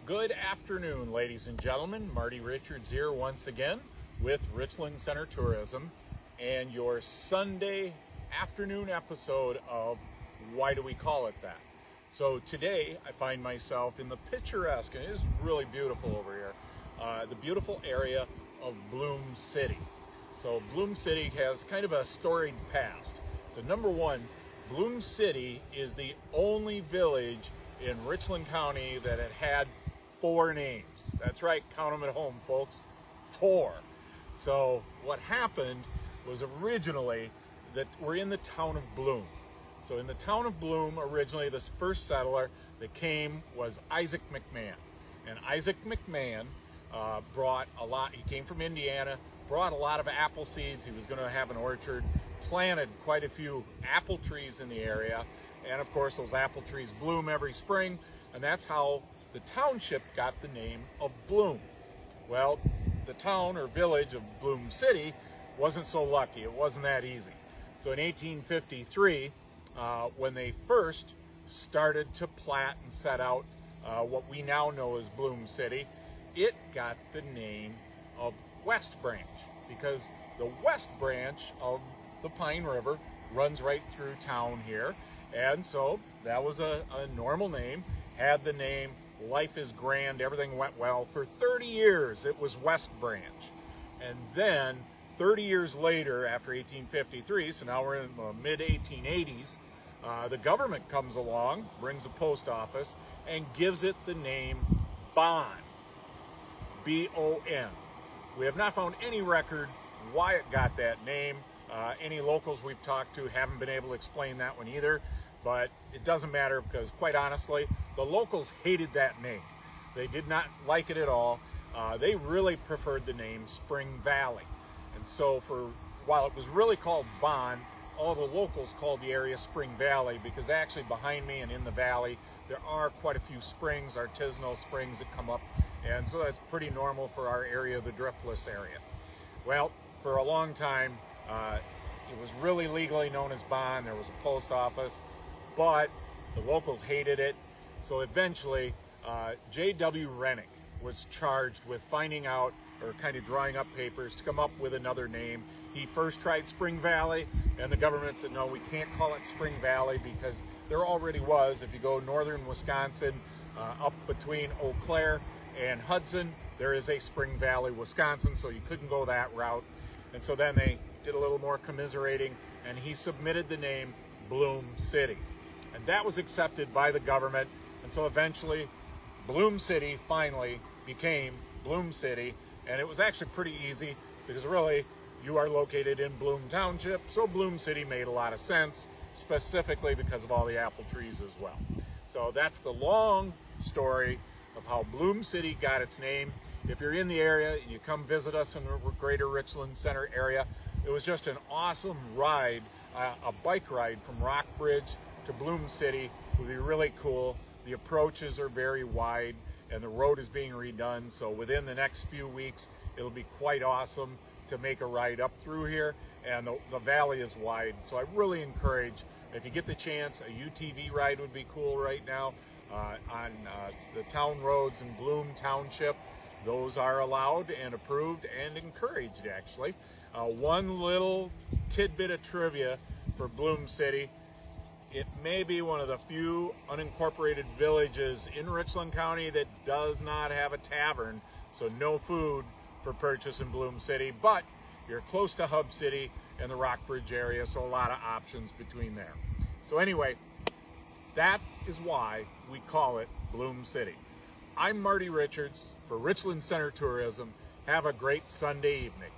Good afternoon, ladies and gentlemen. Marty Richards here once again with Richland Center Tourism and your Sunday afternoon episode of Why Do We Call It That? So today I find myself in the picturesque, and it is really beautiful over here, the beautiful area of Bloom City. So Bloom City has kind of a storied past. So number one, Bloom City is the only village in Richland County that had 4 names. That's right, count them at home, folks, 4. So what happened was originally that we're in the town of Bloom. So in the town of Bloom, originally this first settler that came was Isaac McMahon. And Isaac McMahon brought a lot, he came from Indiana, brought a lot of apple seeds. He was going to have an orchard, planted quite a few apple trees in the area. And of course, those apple trees bloom every spring. And that's how the township got the name of Bloom. Well, the town or village of Bloom City wasn't so lucky. It wasn't that easy. So in 1853, when they first started to plat and set out what we now know as Bloom City, it got the name of West Branch because the West Branch of the Pine River runs right through town here. And so that was a normal name, had the name, life is grand, everything went well. For 30 years, it was West Branch. And then 30 years later, after 1853, so now we're in the mid-1880s, the government comes along, brings a post office, and gives it the name Bon, B-O-N. We have not found any record why it got that name. Any locals we've talked to haven't been able to explain that one either, but it doesn't matter because, quite honestly, the locals hated that name. They did not like it at all. They really preferred the name Spring Valley. And so while it was really called Bon, all the locals called the area Spring Valley because actually behind me and in the valley, there are quite a few springs, artisanal springs that come up. And so that's pretty normal for our area, the Driftless area. Well, for a long time, it was really legally known as Bon. There was a post office, but the locals hated it. So eventually, J.W. Rennick was charged with finding out or kind of drawing up papers to come up with another name. He first tried Spring Valley, and the government said, no, we can't call it Spring Valley because there already was. If you go northern Wisconsin, up between Eau Claire and Hudson, there is a Spring Valley, Wisconsin, so you couldn't go that route. And so then they did a little more commiserating, and he submitted the name Bloom City. And that was accepted by the government, and so eventually Bloom City finally became Bloom City, and it was actually pretty easy because really you are located in Bloom Township, so Bloom City made a lot of sense, specifically because of all the apple trees as well. So that's the long story of how Bloom City got its name. If you're in the area and you come visit us in the greater Richland Center area, it was just an awesome ride, a bike ride from Rockbridge to Bloom City. It would be really cool. The approaches are very wide and the road is being redone. So within the next few weeks, it'll be quite awesome to make a ride up through here. And the valley is wide. So I really encourage, if you get the chance, a UTV ride would be cool right now on the town roads in Bloom Township. Those are allowed and approved and encouraged, actually. One little tidbit of trivia for Bloom City. It may be one of the few unincorporated villages in Richland County that does not have a tavern, so no food for purchase in Bloom City, but you're close to Hub City and the Rockbridge area, so a lot of options between there. So anyway, that is why we call it Bloom City. I'm Marty Richards for Richland Center Tourism. Have a great Sunday evening.